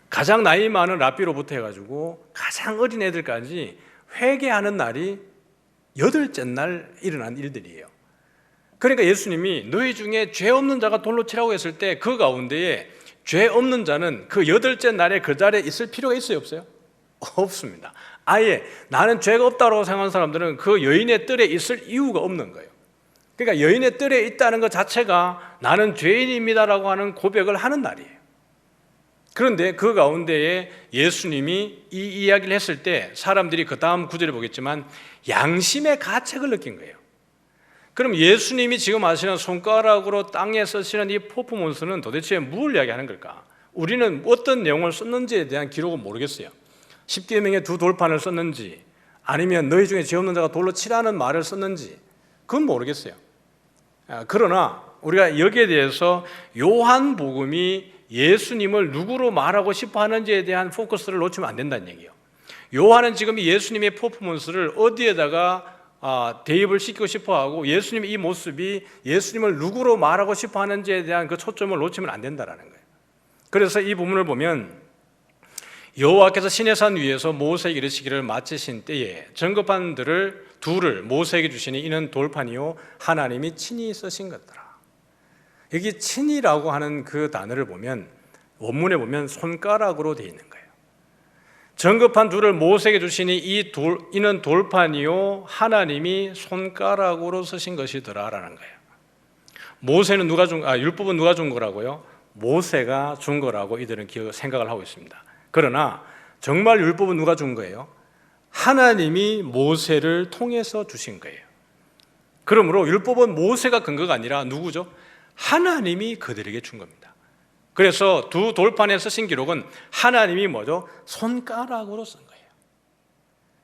가장 나이 많은 랍비로부터 해가지고 가장 어린 애들까지 회개하는 날이 여덟째 날 일어난 일들이에요. 그러니까 예수님이 너희 중에 죄 없는 자가 돌로 치라고 했을 때 그 가운데에 죄 없는 자는 그 여덟째 날에 그 자리에 있을 필요가 있어요, 없어요? 없습니다. 아예 나는 죄가 없다고 생각하는 사람들은 그 여인의 뜰에 있을 이유가 없는 거예요. 그러니까 여인의 뜰에 있다는 것 자체가 나는 죄인입니다라고 하는 고백을 하는 날이에요. 그런데 그 가운데에 예수님이 이 이야기를 했을 때 사람들이 그 다음 구절을 보겠지만 양심의 가책을 느낀 거예요. 그럼 예수님이 지금 하시는 손가락으로 땅에 쓰시는 이 퍼포먼스는 도대체 뭘 이야기하는 걸까? 우리는 어떤 내용을 썼는지에 대한 기록은 모르겠어요. 십계명의 두 돌판을 썼는지 아니면 너희 중에 죄 없는 자가 돌로 치라는 말을 썼는지 그건 모르겠어요. 그러나 우리가 여기에 대해서 요한복음이 예수님을 누구로 말하고 싶어 하는지에 대한 포커스를 놓치면 안 된다는 얘기예요. 요한은 지금 예수님의 퍼포먼스를 어디에다가 대입을 시키고 싶어하고 예수님의 이 모습이 예수님을 누구로 말하고 싶어 하는지에 대한 그 초점을 놓치면 안 된다는 거예요. 그래서 이 부분을 보면 여호와께서 시내산 위에서 모세에게 이르시기를 마치신 때에 전급판들을 둘을 모세에게 주시니 이는 돌판이요 하나님이 친히 쓰신 것더라. 여기 친히라고 하는 그 단어를 보면 원문에 보면 손가락으로 되어 있는 거예요. 전급판 둘을 모세에게 주시니 이는 돌판이요 하나님이 손가락으로 쓰신 것이더라라는 거예요. 모세는 율법은 누가 준 거라고요? 모세가 준 거라고 이들은 생각을 하고 있습니다. 그러나 정말 율법은 누가 준 거예요? 하나님이 모세를 통해서 주신 거예요. 그러므로 율법은 모세가 근거가 아니라 누구죠? 하나님이 그들에게 준 겁니다. 그래서 두 돌판에 쓰신 기록은 하나님이 뭐죠? 손가락으로 쓴 거예요.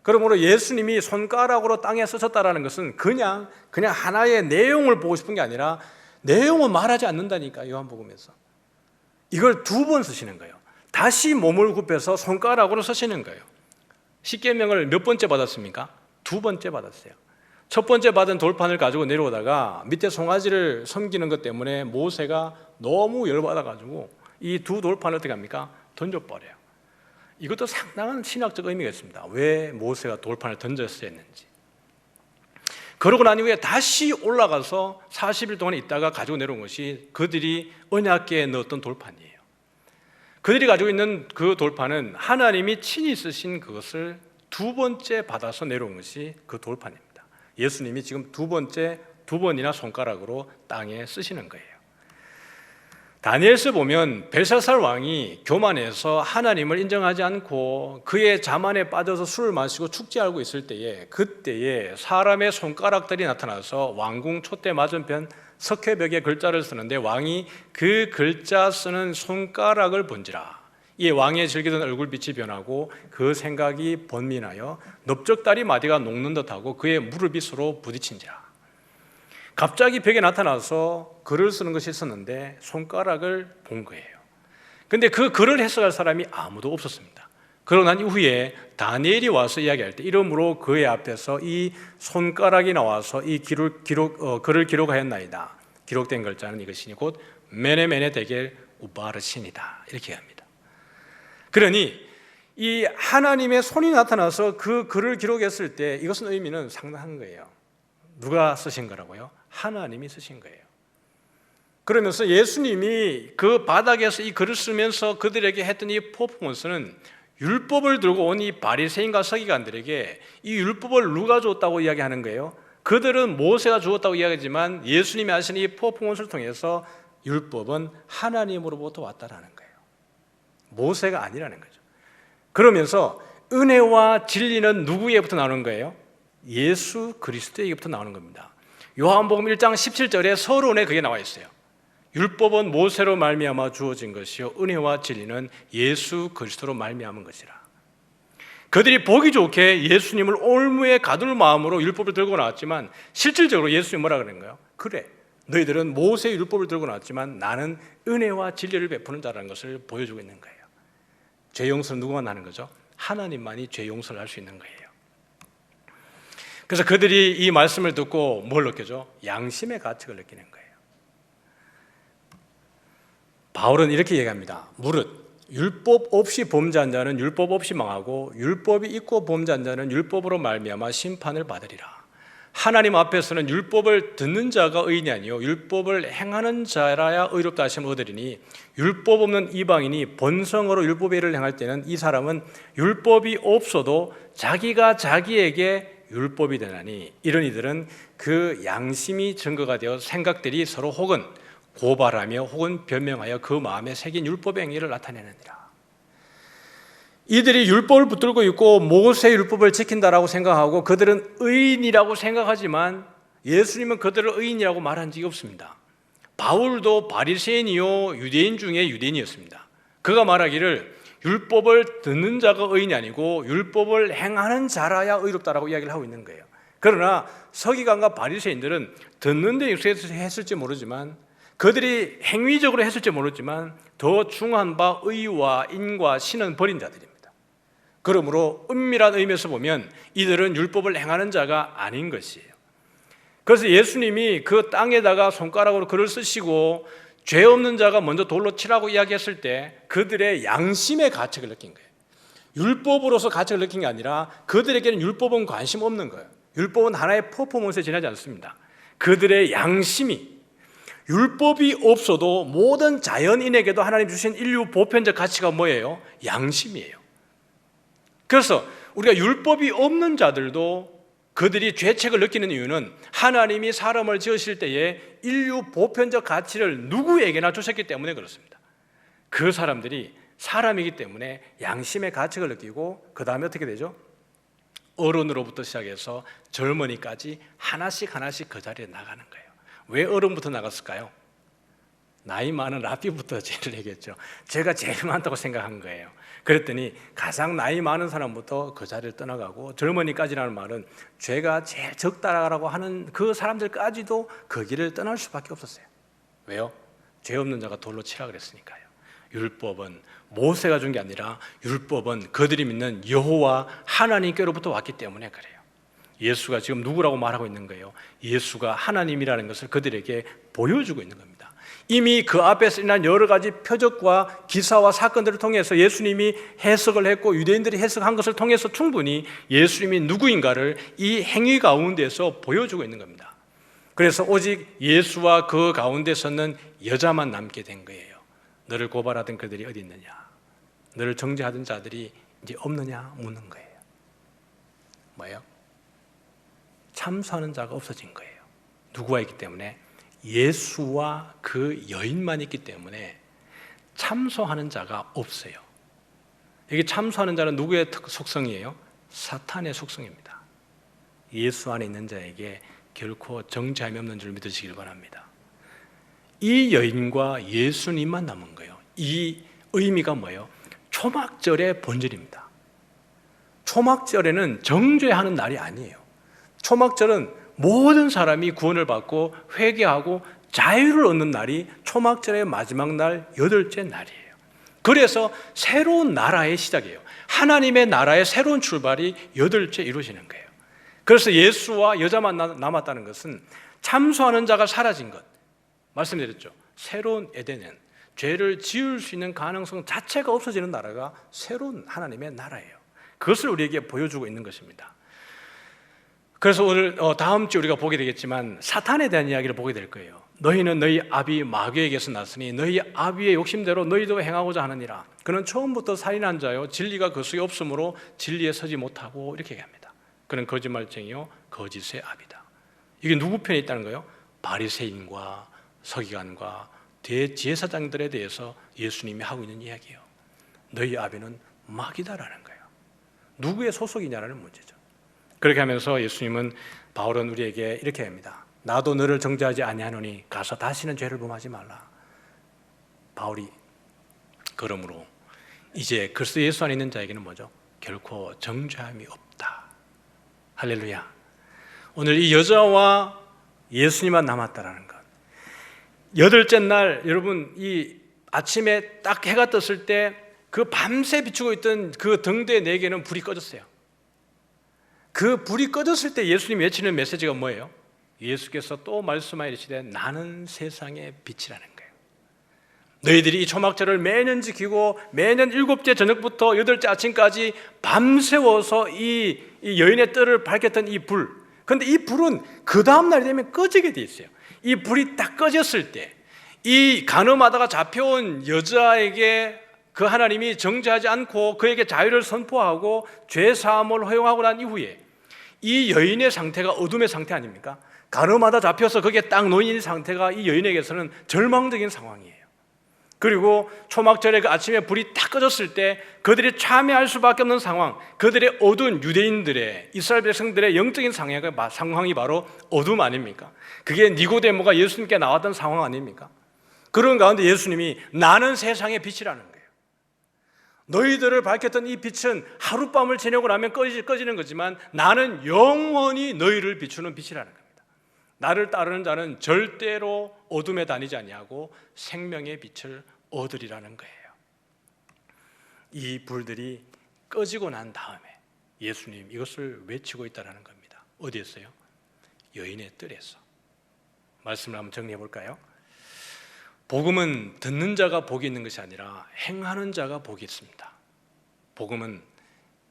그러므로 예수님이 손가락으로 땅에 쓰셨다라는 것은 그냥 하나의 내용을 보고 싶은 게 아니라 내용은 말하지 않는다니까. 요한복음에서 이걸 두 번 쓰시는 거예요. 다시 몸을 굽혀서 손가락으로 쓰시는 거예요. 십계명을 몇 번째 받았습니까? 두 번째 받았어요. 첫 번째 받은 돌판을 가지고 내려오다가 밑에 송아지를 섬기는 것 때문에 모세가 너무 열받아가지고 이 두 돌판을 어떻게 합니까? 던져버려요. 이것도 상당한 신학적 의미가 있습니다. 왜 모세가 돌판을 던졌어야 했는지. 그러고 난 이후에 다시 올라가서 40일 동안 있다가 가지고 내려온 것이 그들이 언약궤에 넣었던 돌판이에요. 그들이 가지고 있는 그 돌판은 하나님이 친히 쓰신 그것을 두 번째 받아서 내려온 것이 그 돌판입니다. 예수님이 지금 두 번이나 손가락으로 땅에 쓰시는 거예요. 다니엘서 보면 벨사살 왕이 교만해서 하나님을 인정하지 않고 그의 자만에 빠져서 술을 마시고 축제하고 있을 때에 그때에 사람의 손가락들이 나타나서 왕궁 촛대 맞은편 석회벽에 글자를 쓰는데 왕이 그 글자 쓰는 손가락을 본지라. 이 왕의 즐기던 얼굴빛이 변하고 그 생각이 번민하여 넓적다리 마디가 녹는 듯하고 그의 무릎이 서로 부딪힌지라. 갑자기 벽에 나타나서 글을 쓰는 것이 있었는데 손가락을 본 거예요. 근데 그 글을 해석할 사람이 아무도 없었습니다. 그러고 난 이후에 다니엘이 와서 이야기할 때 이러므로 그의 앞에서 이 손가락이 나와서 이 글을 기록하였나이다. 기록된 글자는 이것이니 곧 메네메네 데겔 우바르신이다. 이렇게 합니다. 그러니 이 하나님의 손이 나타나서 그 글을 기록했을 때 이것은 의미는 상당한 거예요. 누가 쓰신 거라고요? 하나님이 쓰신 거예요. 그러면서 예수님이 그 바닥에서 이 글을 쓰면서 그들에게 했던 이 퍼포먼스는 율법을 들고 온 이 바리새인과 서기관들에게 이 율법을 누가 주었다고 이야기하는 거예요? 그들은 모세가 주었다고 이야기하지만 예수님이 하신 이 퍼포먼스를 통해서 율법은 하나님으로부터 왔다라는 거예요. 모세가 아니라는 거죠. 그러면서 은혜와 진리는 누구에게부터 나오는 거예요? 예수 그리스도에게부터 나오는 겁니다. 요한복음 1장 17절에 서론에 그게 나와 있어요. 율법은 모세로 말미암아 주어진 것이요 은혜와 진리는 예수 그리스도로 말미암은 것이라. 그들이 보기 좋게 예수님을 올무에 가둘 마음으로 율법을 들고 나왔지만 실질적으로 예수님이 뭐라 그러는 거예요? 그래, 너희들은 모세의 율법을 들고 나왔지만 나는 은혜와 진리를 베푸는 자라는 것을 보여주고 있는 거예요. 죄 용서는 누구만 하는 거죠? 하나님만이 죄 용서를 할 수 있는 거예요. 그래서 그들이 이 말씀을 듣고 뭘 느껴죠? 양심의 가책을 느끼는 거예요. 바울은 이렇게 얘기합니다. 무릇 율법 없이 범죄한 자는 율법 없이 망하고 율법이 있고 범죄한 자는 율법으로 말미암아 심판을 받으리라. 하나님 앞에서는 율법을 듣는 자가 의인이 아니요 율법을 행하는 자라야 의롭다 하심을 얻으리니 율법 없는 이방인이 본성으로 율법의 일을 행할 때는 이 사람은 율법이 없어도 자기가 자기에게 율법이 되나니 이런 이들은 그 양심이 증거가 되어 생각들이 서로 혹은 고발하며 혹은 변명하여 그 마음에 새긴 율법의 행위를 나타내느니라. 이들이 율법을 붙들고 있고 모세의 율법을 지킨다라고 생각하고 그들은 의인이라고 생각하지만 예수님은 그들을 의인이라고 말한 적이 없습니다. 바울도 바리새인이요 유대인 중에 유대인이었습니다. 그가 말하기를 율법을 듣는 자가 의인이 아니고 율법을 행하는 자라야 의롭다라고 이야기를 하고 있는 거예요. 그러나 서기관과 바리새인들은 듣는 데 익숙해서 했을지 모르지만 그들이 행위적으로 했을지 모르지만 더 중요한 바 의와 인과 신은 버린 자들입니다. 그러므로 은밀한 의미에서 보면 이들은 율법을 행하는 자가 아닌 것이에요. 그래서 예수님이 그 땅에다가 손가락으로 글을 쓰시고 죄 없는 자가 먼저 돌로 치라고 이야기했을 때 그들의 양심의 가책을 느낀 거예요. 율법으로서 가책을 느낀 게 아니라 그들에게는 율법은 관심 없는 거예요. 율법은 하나의 퍼포먼스에 지나지 않습니다. 그들의 양심이 율법이 없어도 모든 자연인에게도 하나님 주신 인류 보편적 가치가 뭐예요? 양심이에요. 그래서 우리가 율법이 없는 자들도 그들이 죄책을 느끼는 이유는 하나님이 사람을 지으실 때에 인류 보편적 가치를 누구에게나 주셨기 때문에 그렇습니다. 그 사람들이 사람이기 때문에 양심의 가책을 느끼고 그 다음에 어떻게 되죠? 어른으로부터 시작해서 젊은이까지 하나씩 그 자리에 나가는 거예요. 왜 어른부터 나갔을까요? 나이 많은 라비부터 제일 얘기했죠. 제가 제일 많다고 생각한 거예요. 그랬더니 가장 나이 많은 사람부터 그 자리를 떠나가고 젊은이까지라는 말은 죄가 제일 적다라고 하는 그 사람들까지도 그 길을 떠날 수밖에 없었어요. 왜요? 죄 없는 자가 돌로 치라 그랬으니까요. 율법은 모세가 준 게 아니라 율법은 그들이 믿는 여호와 하나님께로부터 왔기 때문에 그래요. 예수가 지금 누구라고 말하고 있는 거예요? 예수가 하나님이라는 것을 그들에게 보여주고 있는 겁니다. 이미 그 앞에서 일어난 여러 가지 표적과 기사와 사건들을 통해서 예수님이 해석을 했고 유대인들이 해석한 것을 통해서 충분히 예수님이 누구인가를 이 행위 가운데서 보여주고 있는 겁니다. 그래서 오직 예수와 그 가운데 섰는 여자만 남게 된 거예요. 너를 고발하던 그들이 어디 있느냐? 너를 정죄하던 자들이 이제 없느냐? 묻는 거예요. 뭐예요? 참소하는 자가 없어진 거예요. 누구와 있기 때문에? 예수와 그 여인만 있기 때문에 참소하는 자가 없어요. 여기 참소하는 자는 누구의 속성이에요? 사탄의 속성입니다. 예수 안에 있는 자에게 결코 정죄함이 없는 줄 믿으시길 바랍니다. 이 여인과 예수님만 남은 거예요. 이 의미가 뭐예요? 초막절의 본질입니다. 초막절에는 정죄하는 날이 아니에요. 초막절은 모든 사람이 구원을 받고 회개하고 자유를 얻는 날이 초막절의 마지막 날 8째 날이에요. 그래서 새로운 나라의 시작이에요. 하나님의 나라의 새로운 출발이 8째 이루어지는 거예요. 그래서 예수와 여자만 남았다는 것은 참소하는 자가 사라진 것, 말씀드렸죠. 새로운 에덴은 죄를 지을 수 있는 가능성 자체가 없어지는 나라가 새로운 하나님의 나라예요. 그것을 우리에게 보여주고 있는 것입니다. 그래서 오늘 다음 주에 우리가 보게 되겠지만 사탄에 대한 이야기를 보게 될 거예요. 너희는 너희 아비 마귀에게서 났으니 너희 아비의 욕심대로 너희도 행하고자 하느니라. 그는 처음부터 살인한 자요 진리가 그 속에 없으므로 진리에 서지 못하고 이렇게 얘기합니다. 그는 거짓말쟁이요 거짓의 아비다. 이게 누구 편에 있다는 거예요? 바리새인과 서기관과 대제사장들에 대해서 예수님이 하고 있는 이야기예요. 너희 아비는 마귀다라는 거예요. 누구의 소속이냐라는 문제죠. 그렇게 하면서 예수님은 바울은 우리에게 이렇게 합니다. 나도 너를 정죄하지 아니하노니 가서 다시는 죄를 범하지 말라. 바울이 그러므로 이제 그리스도 예수 안에 있는 자에게는 뭐죠? 결코 정죄함이 없다. 할렐루야. 오늘 이 여자와 예수님만 남았다라는 것. 8째 날 여러분 이 아침에 딱 해가 떴을 때 그 밤새 비추고 있던 그 등대 4개는 불이 꺼졌어요. 그 불이 꺼졌을 때 예수님이 외치는 메시지가 뭐예요? 예수께서 또 말씀하여 이르시되 나는 세상의 빛이라는 거예요. 너희들이 이 초막절을 매년 지키고 매년 7째 저녁부터 8째 아침까지 밤새워서 이 여인의 뜰을 밝혔던 이 불. 그런데 이 불은 그 다음 날이 되면 꺼지게 돼 있어요. 이 불이 딱 꺼졌을 때 이 간음하다가 잡혀온 여자에게 그 하나님이 정죄하지 않고 그에게 자유를 선포하고 죄 사함을 허용하고 난 이후에 이 여인의 상태가 어둠의 상태 아닙니까? 간음하다 잡혀서 거기에 딱 놓인 상태가 이 여인에게서는 절망적인 상황이에요. 그리고 초막절에 그 아침에 불이 딱 꺼졌을 때 그들이 참여할 수밖에 없는 상황, 그들의 어두운 유대인들의 이스라엘 백성들의 영적인 상황이 바로 어둠 아닙니까? 그게 니고데모가 예수님께 나왔던 상황 아닙니까? 그런 가운데 예수님이 나는 세상의 빛이라는 거예요. 너희들을 밝혔던 이 빛은 하룻밤을 지내고 나면 꺼지는 거지만 나는 영원히 너희를 비추는 빛이라는 겁니다. 나를 따르는 자는 절대로 어둠에 다니지 아니하고 생명의 빛을 얻으리라는 거예요. 이 불들이 꺼지고 난 다음에 예수님 이것을 외치고 있다는 겁니다. 어디에서요? 여인의 뜰에서. 말씀을 한번 정리해 볼까요? 복음은 듣는 자가 복이 있는 것이 아니라 행하는 자가 복이 있습니다. 복음은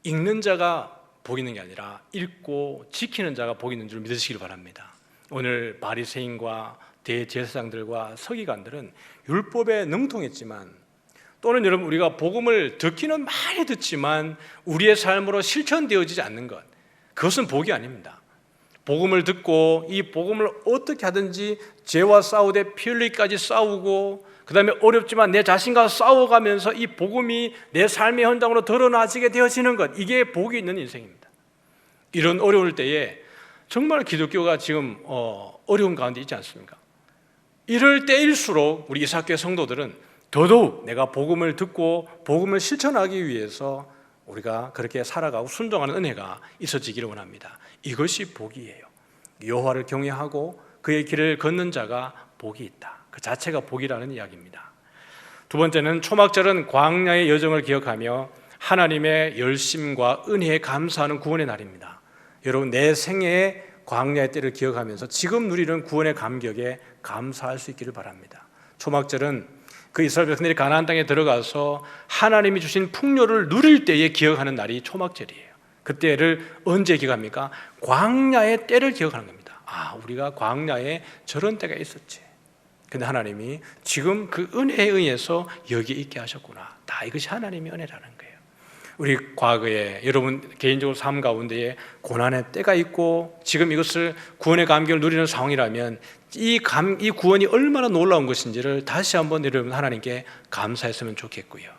읽는 자가 복이 있는 게 아니라 읽고 지키는 자가 복이 있는 줄 믿으시길 바랍니다. 오늘 바리새인과 대제사장들과 서기관들은 율법에 능통했지만 또는 여러분 우리가 복음을 듣기는 많이 듣지만 우리의 삶으로 실천되어지지 않는 것, 그것은 복이 아닙니다. 복음을 듣고 이 복음을 어떻게 하든지 죄와 싸우되 피 흘리기까지 싸우고 그 다음에 어렵지만 내 자신과 싸워가면서 이 복음이 내 삶의 현장으로 드러나지게 되어지는 것, 이게 복이 있는 인생입니다. 이런 어려울 때에 정말 기독교가 지금 어려운 가운데 있지 않습니까? 이럴 때일수록 우리 이삭교회 성도들은 더더욱 내가 복음을 듣고 복음을 실천하기 위해서 우리가 그렇게 살아가고 순종하는 은혜가 있어지기를 원합니다. 이것이 복이에요. 여호와를 경외하고 그의 길을 걷는 자가 복이 있다. 그 자체가 복이라는 이야기입니다. 두 번째는 초막절은 광야의 여정을 기억하며 하나님의 열심과 은혜에 감사하는 구원의 날입니다. 여러분 내 생애의 광야의 때를 기억하면서 지금 누리는 구원의 감격에 감사할 수 있기를 바랍니다. 초막절은 그 이스라엘 백성들이 가나안 땅에 들어가서 하나님이 주신 풍요를 누릴 때에 기억하는 날이 초막절이에요. 그때를 언제 기억합니까? 광야의 때를 기억하는 겁니다. 우리가 광야에 저런 때가 있었지. 근데 하나님이 지금 그 은혜에 의해서 여기 있게 하셨구나. 다 이것이 하나님의 은혜라는 거예요. 우리 과거에 여러분 개인적으로 삶 가운데에 고난의 때가 있고 지금 이것을 구원의 감격을 누리는 상황이라면 이 구원이 얼마나 놀라운 것인지를 다시 한번 여러분 하나님께 감사했으면 좋겠고요.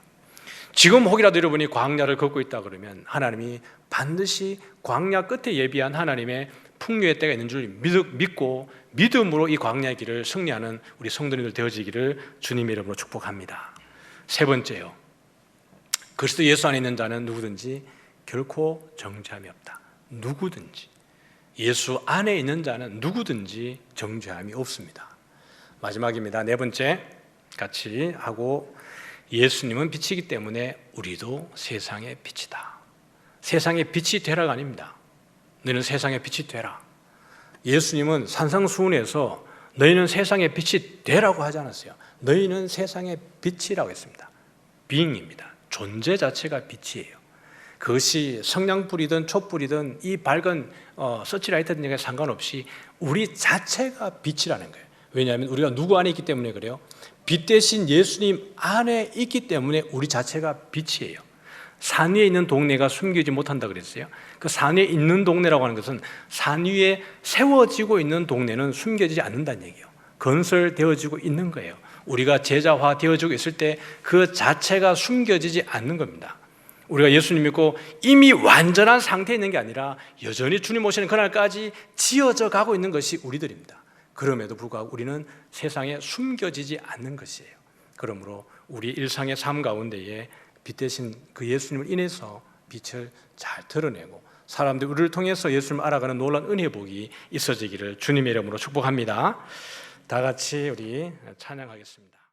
지금 혹이라도 여러분이 광야를 걷고 있다 그러면 하나님이 반드시 광야 끝에 예비한 하나님의 풍요의 때가 있는 줄 믿고 믿음으로 이 광야의 길을 승리하는 우리 성도님들 되어지기를 주님의 이름으로 축복합니다. 세 번째요. 그리스도 예수 안에 있는 자는 누구든지 결코 정죄함이 없다. 누구든지. 예수 안에 있는 자는 누구든지 정죄함이 없습니다. 마지막입니다. 네 번째 같이 하고 예수님은 빛이기 때문에 우리도 세상의 빛이다. 세상의 빛이 되라가 아닙니다. 너희는 세상의 빛이 되라. 예수님은 산상수훈에서 너희는 세상의 빛이 되라고 하지 않았어요. 너희는 세상의 빛이라고 했습니다. being입니다. 존재 자체가 빛이에요. 그것이 성냥불이든 촛불이든 이 밝은 서치라이트 등에 상관없이 우리 자체가 빛이라는 거예요. 왜냐하면 우리가 누구 안에 있기 때문에 그래요. 빛 대신 예수님 안에 있기 때문에 우리 자체가 빛이에요. 산 위에 있는 동네가 숨기지 못한다 그랬어요. 그 산 위에 있는 동네라고 하는 것은 산 위에 세워지고 있는 동네는 숨겨지지 않는다는 얘기예요. 건설되어지고 있는 거예요. 우리가 제자화 되어지고 있을 때 그 자체가 숨겨지지 않는 겁니다. 우리가 예수님 믿고 이미 완전한 상태에 있는 게 아니라 여전히 주님 오시는 그날까지 지어져 가고 있는 것이 우리들입니다. 그럼에도 불구하고 우리는 세상에 숨겨지지 않는 것이에요. 그러므로 우리 일상의 삶 가운데에 빛 대신 그 예수님을 인해서 빛을 잘 드러내고 사람들이 우리를 통해서 예수님을 알아가는 놀라운 은혜의 복이 있어지기를 주님의 이름으로 축복합니다. 다 같이 우리 찬양하겠습니다.